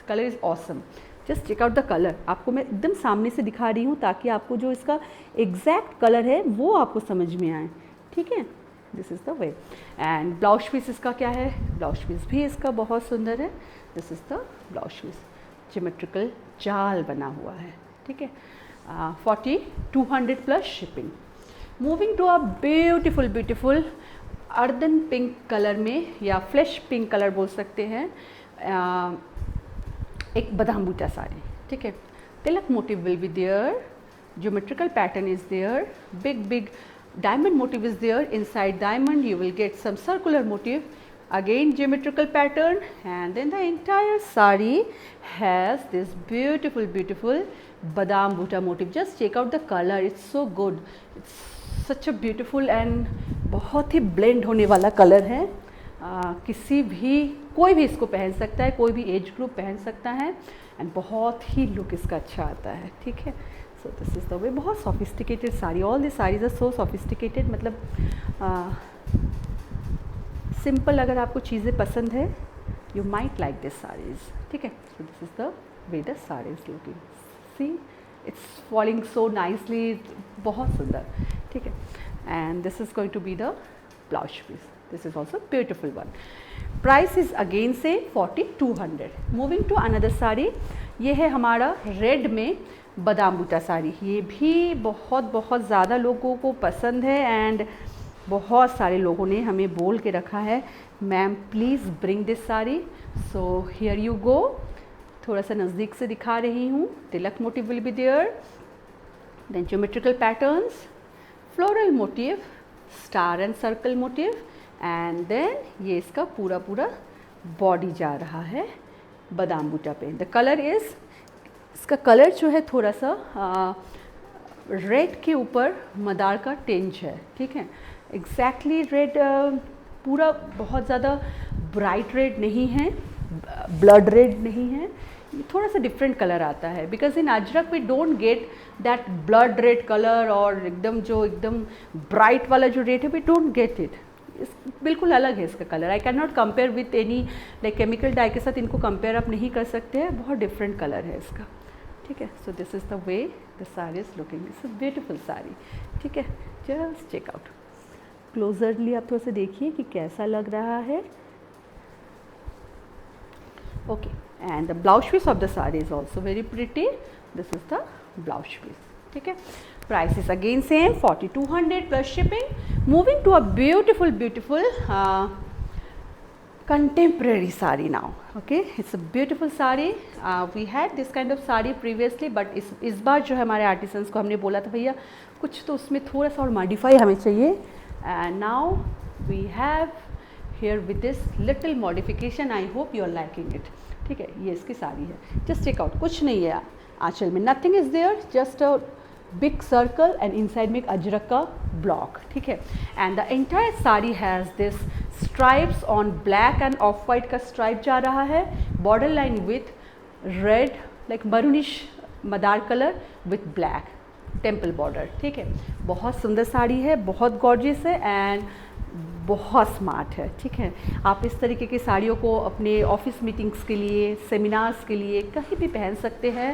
colour is awesome. Just check out the colour. आपको मैं एकदम सामने से दिखा रही हूँ ताकि आपको जो इसका एग्जैक्ट कलर है वो आपको समझ में आए। ठीक है, this is the way. And blouse piece इसका क्या है, ब्लाउज पीस भी इसका बहुत सुंदर है। This is the blouse piece, geometrical जाल बना हुआ है। ठीक है, 4200 plus shipping. Moving to a beautiful beautiful earthen pink colour में या फ्लैश पिंक कलर बोल सकते हैं, एक बादाम बूटा साड़ी। ठीक है, tilak motive will be there, geometrical pattern is there, big diamond motive is there, inside diamond you will get some circular motive, again geometrical pattern, and then the entire sari has this beautiful badam butta motive. Just check out the color, it's so good, it's such a beautiful and बहुत ही blend होने वाला कलर है। किसी भी कोई भी इसको पहन सकता है, कोई भी एज ग्रुप पहन सकता है एंड बहुत ही लुक इसका अच्छा आता है। ठीक है, so this is the way. बहुत sophisticated sari, all this saris are so sophisticated. मतलब सिंपल अगर आपको चीज़ें पसंद है, you might like this saris. ठीक है, so this is the way the sari is looking. See, it's falling so nicely, बहुत सुंदर। ठीक है, and this is going to be the blouse piece. This is also beautiful one. Price is again say 4200। Moving to another sari, ये है हमारा रेड में बादाम बूटा साड़ी। ये भी बहुत ज़्यादा लोगों को पसंद है एंड बहुत सारे लोगों ने हमें बोल के रखा है, ma'am please bring this sari. So here you go. थोड़ा सा नज़दीक से दिखा रही हूँ। Tilak motive will be there, then geometrical patterns, floral motive, star and circle motive, and then ये इसका पूरा बॉडी जा रहा है बादाम बूटा पे। द कलर इज़, इसका कलर जो है थोड़ा सा रेड के ऊपर मदार का टेंच है। ठीक है, एग्जैक्टली रेड, पूरा बहुत ज़्यादा ब्राइट रेड नहीं है, ब्लड रेड नहीं है, थोड़ा सा डिफरेंट कलर आता है। Because in Ajrakh we don't get that blood red colour और एकदम ब्राइट वाला जो रेड है, वी डोंट गेट इट। बिल्कुल अलग है इसका colour. I can not compare with any like chemical dye के साथ इनको कंपेयर आप नहीं कर सकते हैं, बहुत डिफरेंट कलर है इसका। ठीक है, so this is the way the sari is looking. It's a beautiful sari. ठीक है, जस्ट चेक आउट क्लोजरली, आप थोड़ा सा देखिए कि कैसा लग रहा है। Okay, and the blouse piece of the sari is also very pretty. This is the blouse piece. ठीक है, price is again same 4200 plus shipping. Moving to a beautiful contemporary sari now. Okay, it's a beautiful sari. We had this kind of sari previously, but इस बार जो है हमारे आर्टिसंस को हमने बोला था भैया कुछ तो उसमें थोड़ा सा और मॉडिफाई हमें चाहिए, and now we have here with this little modification. I hope you are liking it. ठीक है, ये इसकी साड़ी है। Just check out, कुछ नहीं है आंचल में, nothing is there, just a big circle and inside में एक अजरक का ब्लॉक। ठीक है, and the entire sari has this stripes on black end of white का स्ट्राइप जा रहा है, border line with red like maroonish Madar colour with black temple border, ठीक है। बहुत सुंदर साड़ी है, बहुत गॉर्जियस है एंड बहुत स्मार्ट है, ठीक है। आप इस तरीके की साड़ियों को अपने ऑफिस मीटिंग्स के लिए, सेमिनार्स के लिए कहीं भी पहन सकते हैं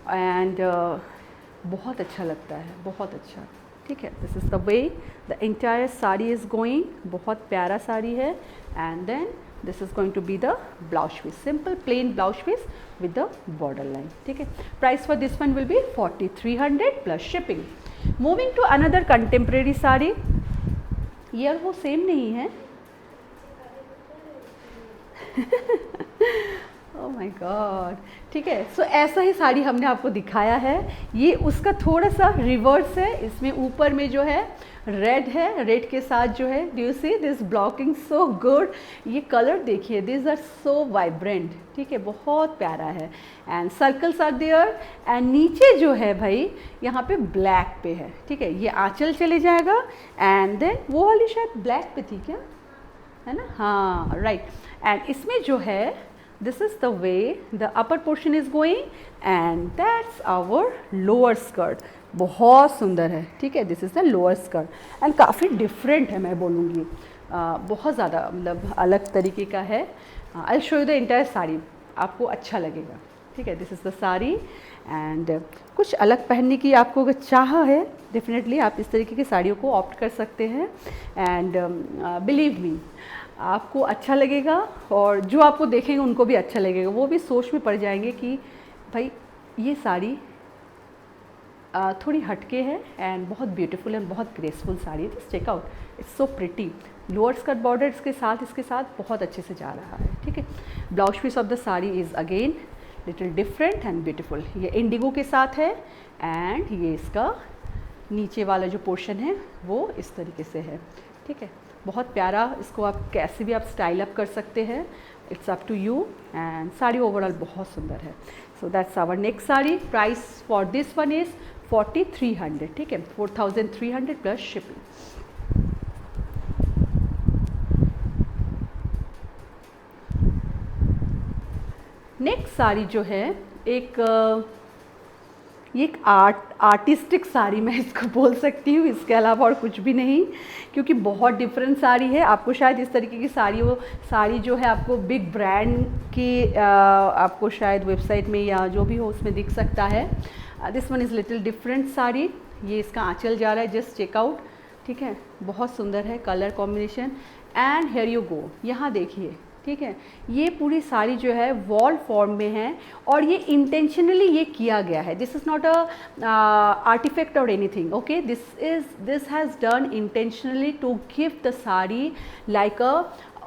एंड बहुत अच्छा लगता है, बहुत अच्छा, ठीक है। This is the way the entire sari is going, बहुत प्यारा साड़ी है and then this is going to be the blouse piece, simple plain blouse piece with the border line, ठीक है। Price for this one will be 4300 plus shipping. Moving to another contemporary sari, ईयर वो सेम नहीं है ओह माय गॉड, ठीक है। सो ऐसा ही साड़ी हमने आपको दिखाया है, ये उसका थोड़ा सा रिवर्स है। इसमें ऊपर में जो है रेड है, रेड के साथ जो है do you see this blocking so good, ये कलर देखिए, दिस आर सो वाइब्रेंट, ठीक है, बहुत प्यारा है and circles are there and नीचे जो है भाई यहाँ पे ब्लैक पे है, ठीक है। ये आंचल चले जाएगा एंड देन वो वाली शायद ब्लैक पे थी क्या, है ना, हाँ राइट। एंड इसमें जो है this is the way the upper portion is going and that's our lower skirt, बहुत सुंदर है, ठीक है। This is the lower skirt and काफ़ी डिफरेंट है, मैं बोलूँगी बहुत ज़्यादा मतलब अलग तरीके का है। I show you the entire sari, आपको अच्छा लगेगा, ठीक है। This is the sari and कुछ अलग पहनने की आपको अगर चाह है डेफिनेटली आप इस तरीके की साड़ियों को ऑप्ट कर सकते हैं एंड बिलीव मी आपको अच्छा लगेगा और जो आपको देखेंगे उनको भी अच्छा लगेगा, वो भी सोच में पड़ जाएंगे कि भाई ये साड़ी थोड़ी हटके है एंड बहुत ब्यूटीफुल एंड बहुत ग्रेसफुल साड़ी है। Just check out, it's so pretty, lower skirt border इसके साथ बहुत अच्छे से जा रहा है, ठीक है। Blouse piece of the sari is again little different and beautiful, ये इंडिगो के साथ है एंड ये इसका नीचे वाला जो पोर्शन है वो इस तरीके से है, ठीक है। बहुत प्यारा, इसको आप कैसे भी आप स्टाइल अप कर सकते हैं, it's up to you and sari overall बहुत सुंदर है। So that's our next sari. Price for this one is 4300, ठीक है, 4300 प्लस शिपिंग। नेक्स्ट साड़ी जो है ये एक आर्टिस्टिक साड़ी मैं इसको बोल सकती हूँ, इसके अलावा और कुछ भी नहीं, क्योंकि बहुत डिफरेंट साड़ी है। आपको शायद इस तरीके की साड़ी जो है आपको बिग ब्रांड की आपको शायद वेबसाइट में या जो भी हो उसमें दिख सकता है। This one is little different sari, ये इसका आंचल जा रहा है, जस्ट चेकआउट, ठीक है, बहुत सुंदर है colour combination and here you गो, यहाँ देखिए, ठीक है। ये पूरी साड़ी जो है वॉल फॉर्म में है और ये इंटेंशनली ये किया गया है, this is not a artifact और anything, okay, this has done intentionally to give the sari like a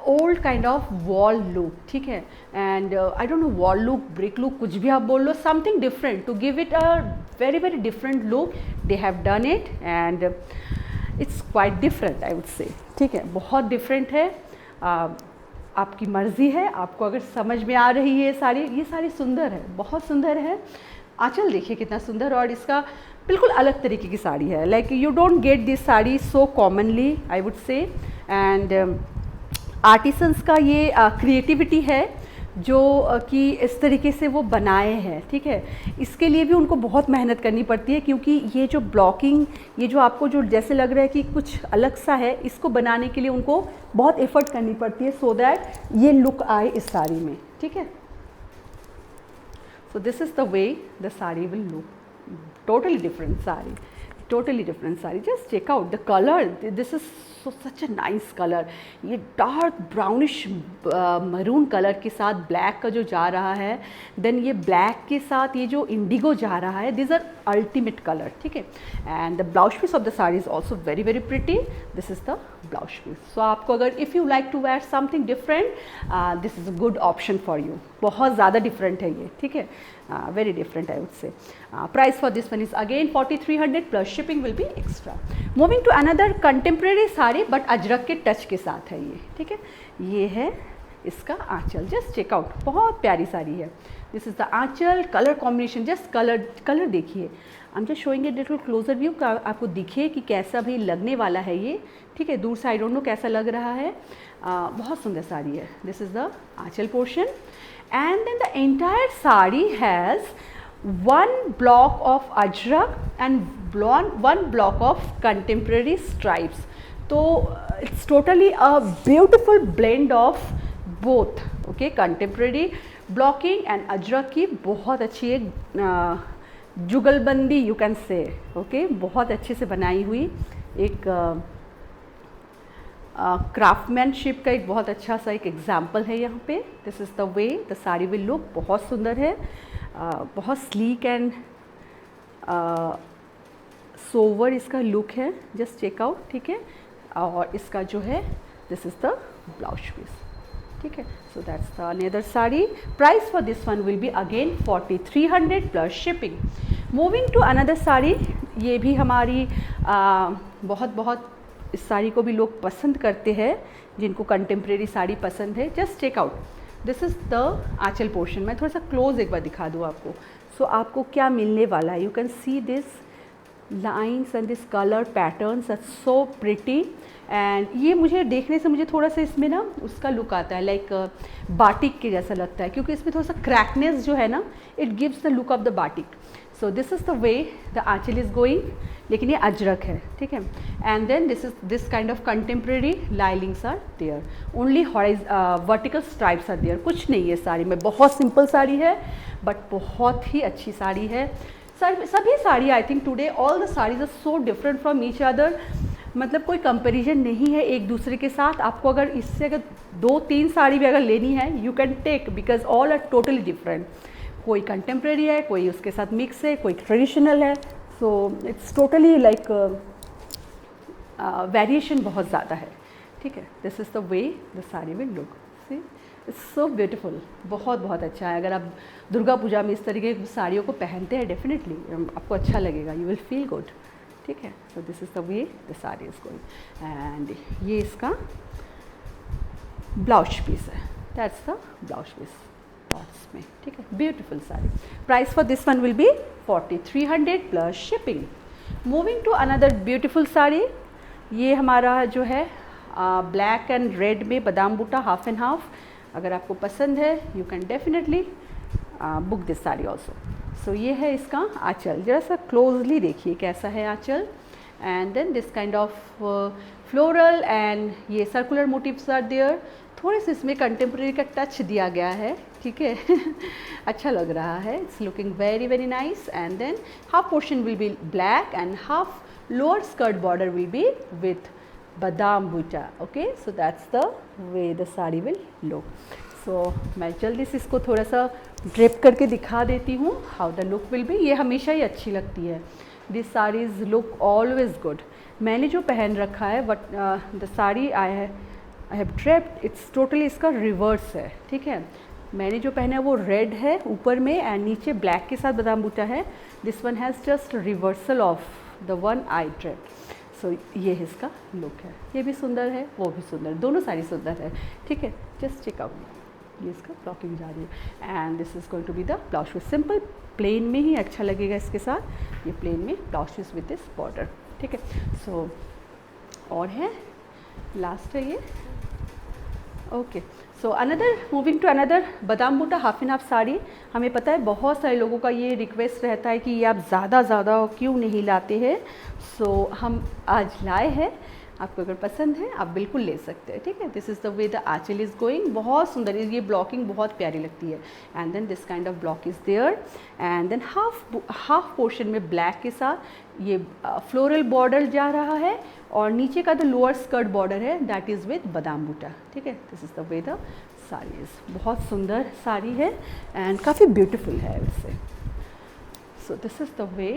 old kind of wall look, ठीक है। And I don't know wall look, brick look, कुछ भी आप बोल लो, something different to give it a very very different look, they have done it and it's quite different I would say, ठीक है, बहुत डिफरेंट है। आपकी मर्ज़ी है, आपको अगर समझ में आ रही है ये साड़ी सुंदर है, बहुत सुंदर है। आंचल देखिए कितना सुंदर, और इसका बिल्कुल अलग तरीके की साड़ी है, like you don't get this sari so commonly I would से। एंड आर्टिसंस का ये क्रिएटिविटी है जो कि इस तरीके से वो बनाए हैं, ठीक है। इसके लिए भी उनको बहुत मेहनत करनी पड़ती है, क्योंकि ये जो ब्लॉकिंग, ये जो आपको जो जैसे लग रहा है कि कुछ अलग सा है, इसको बनाने के लिए उनको बहुत एफर्ट करनी पड़ती है सो दैट ये लुक आए इस साड़ी में, ठीक है। So this is the way the sari will look, totally different sari, totally different saree. Just check out the color, this is such a nice color, ये डार्क ब्राउनिश मरून कलर के साथ ब्लैक का जो जा रहा है, देन ये ब्लैक के साथ ये जो इंडिगो जा रहा है, दिस आर अल्टीमेट कलर, ठीक है। And the blouse piece of the sari is also very very pretty, this is the blouse piece. So आपको अगर if you like to wear something different, this is a good option for you, बहुत ज़्यादा डिफरेंट है ये, ठीक है, very different I would say. Price for this one is again 4300 plus shipping will be extra. Moving to another contemporary sari but Ajrak के टच के साथ है ये, ठीक है। ये है इसका आंचल, जस्ट चेकआउट, बहुत प्यारी साड़ी है। This is the anchal, colour combination, just colour देखिए। I am just showing a little closer view, आपको दिखे कि कैसा भी लगने वाला है ये, ठीक है। दूर से आई डोंट नो कैसा लग रहा है, बहुत सुंदर साड़ी है। This is the Aanchal portion and then the entire sari has one block of ajrak and one block of contemporary stripes. तो it's totally a beautiful blend of both, okay, contemporary blocking and ajrak की बहुत अच्छी एक जुगलबंदी यू कैन से, ओके, बहुत अच्छे से बनाई हुई एक क्राफ्टमैनशिप का एक बहुत अच्छा सा एक एग्जाम्पल है यहाँ पे। This is the way the sari will look, बहुत सुंदर है, बहुत स्लीक एंड सोवर इसका लुक है, जस्ट चेकआउट, ठीक है। और इसका जो है this is the blouse piece, ठीक है। So that's the another sari. Price for this one will be again 4300 plus shipping. Moving to another sari, ये भी हमारी बहुत इस साड़ी को भी लोग पसंद करते हैं, जिनको कंटेम्प्रेरी साड़ी पसंद है। Just check out, this is the Aanchal portion. मैं थोड़ा सा क्लोज एक बार दिखा दूँ आपको। सो आपको क्या मिलने वाला है, you can see this lines and this colour patterns are so pretty. And ये मुझे देखने से मुझे थोड़ा सा इसमें ना उसका लुक आता है, लाइक बाटिक के जैसा लगता है, क्योंकि इसमें थोड़ा सा क्रैकनेस जो है ना, it gives the look of the batik. So this is the way the aanchal is going, लेकिन ये अजरक है, ठीक है। And then this kind of contemporary linings are there, only vertical stripes are there, कुछ नहीं है साड़ी में। बहुत सिंपल साड़ी है बट बहुत ही अच्छी साड़ी है। सभी sari, I think today all the saris are so different from each other, मतलब कोई कंपैरिजन नहीं है एक दूसरे के साथ। आपको अगर इससे अगर 2-3 साड़ी भी अगर लेनी है, you can take, because all are totally different. कोई कंटेम्प्रेरी है, कोई उसके साथ मिक्स है, कोई ट्रेडिशनल है। So it's totally like variation बहुत ज़्यादा है, ठीक है। This is the way the sari will look, see it's so beautiful, बहुत अच्छा है। अगर आप दुर्गा पूजा में इस तरीके की साड़ियों को पहनते हैं, डेफिनेटली आपको अच्छा लगेगा, यू विल फील गुड, ठीक है। So this is the way the sari is going and ये इसका ब्लाउज पीस है, दैट्स द ब्लाउज पीस में, ठीक है। Beautiful sari. Price for this one will be 4300 plus shipping. Moving to another beautiful sari, ये हमारा जो है ब्लैक एंड रेड में बादाम बूटा हाफ एंड हाफ। अगर आपको पसंद है, you can definitely book this sari also. सो ये है इसका आंचल, जरा सा क्लोजली देखिए कैसा है आंचल। And then this kind of floral and ये सर्कुलर मोटिव्स आर देयर। थोड़े से इसमें कंटेम्प्रेरी का टच दिया गया है, ठीक है। अच्छा लग रहा है, it's looking very nice. And then half portion will be black and half lower skirt border will be with badam buta, okay. So that's the way the sari will look. सो मैं जल्दी से इसको थोड़ा सा ड्रेप करके दिखा देती हूँ how the look will B. ये हमेशा ही अच्छी लगती है, this saris look always good. मैंने जो पहन रखा है but the sari I have draped, it's totally इसका रिवर्स है, ठीक है। मैंने जो पहना है वो रेड है ऊपर में एंड नीचे ब्लैक के साथ बादाम बूटा है। This one has just reversal of the one I draped. सो ये इसका लुक है, ये भी सुंदर है, वो भी सुंदर, दोनों साड़ी सुंदर है, ठीक है। जस्ट चेक आउट, ये इसका ब्लॉकिंग जा रही है and this is going to be the blouse piece. Simple plain में ही अच्छा लगेगा इसके साथ, ये प्लेन में blouse piece with this border, ठीक है। सो और है लास्ट है ये, okay. So another moving to another badam buta half and half sari. हमें पता है बहुत सारे लोगों का ये रिक्वेस्ट रहता है कि ये आप ज़्यादा क्यों नहीं लाते हैं। सो हम आज लाए हैं, आपको अगर पसंद है आप बिल्कुल ले सकते हैं, ठीक है। This is the way the aanchal is going, बहुत सुंदर, ये ब्लॉकिंग बहुत प्यारी लगती है। And then this kind of block is there and then half portion में ब्लैक के साथ ये फ्लोरल बॉर्डर जा रहा है और नीचे का जो लोअर स्कर्ट बॉर्डर है दैट इज़ विद बादाम बूटा, ठीक है। This is the way the sari is, बहुत सुंदर साड़ी है एंड काफ़ी ब्यूटीफुल है इससे। सो this is the way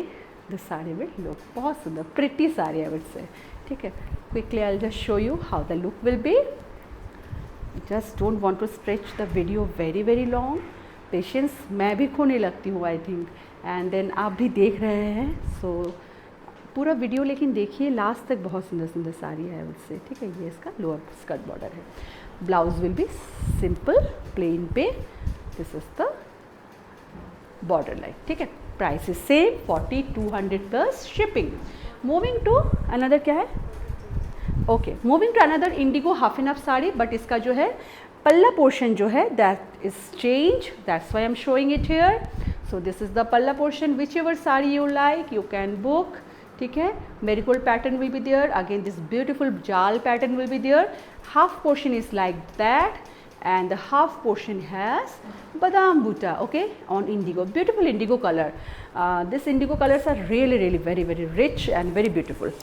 the sari will look, बहुत सुंदर प्रिटी साड़ी है इससे, ठीक है। Quickly I'll just show you how the look will be. Just don't want to stretch the video very long. Patience मैं भी खोने लगती हूँ आई थिंक, एंड देन आप भी देख रहे हैं। सो पूरा वीडियो लेकिन देखिए लास्ट तक, बहुत सुंदर सुंदर साड़ी है उससे, ठीक है। ये इसका लोअर स्कर्ट बॉर्डर है, blouse will be simple plain पे, this is the border line, ठीक है। Price is same 4200 plus shipping. Moving to another, क्या है, okay, moving to another indigo half and half sari, but इसका जो है पल्ला पोर्शन जो है that is change, that's why I am showing it here. So this is the palla portion, whichever sari you like you can book, ठीक है। Marigold pattern will be there, again this beautiful jaal pattern will be there, half portion is like that and the half portion has badam butta, okay, on indigo, beautiful indigo color. This indigo colors are really very rich and very beautiful,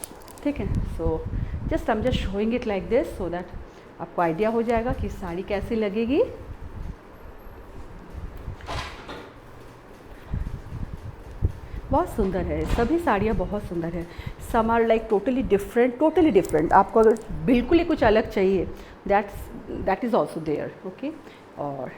ठीक है। so I'm just showing it like this so that आपको आइडिया हो जाएगा कि साड़ी कैसी लगेगी। बहुत सुंदर है, सभी साड़ियाँ बहुत सुंदर है। Some are like totally different. आपको अगर बिल्कुल ही कुछ अलग चाहिए, that is also there, okay. और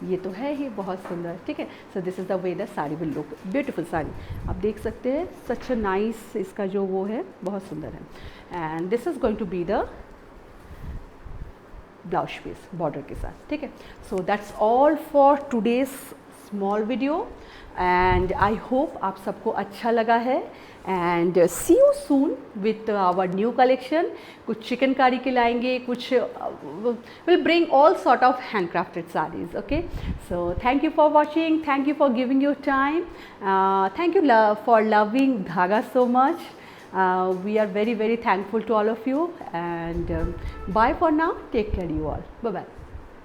ये तो है ही बहुत सुंदर, ठीक है। So this is the way the sari will look, beautiful sari, आप देख सकते हैं। सच अ नाइस, इसका जो वो है बहुत सुंदर है। And this is going to be the blouse piece border के साथ, ठीक है। So that's all for today's small video, and I hope आप सबको अच्छा लगा है। And see you soon with our new collection. कुछ चिकनकारी के लाएंगे, कुछ will bring all sort of hand crafted saris, okay. So thank you for watching, thank you for giving your time, thank you for loving धागा so much. We are very thankful to all of you, and bye for now. Take care you all. Bye bye.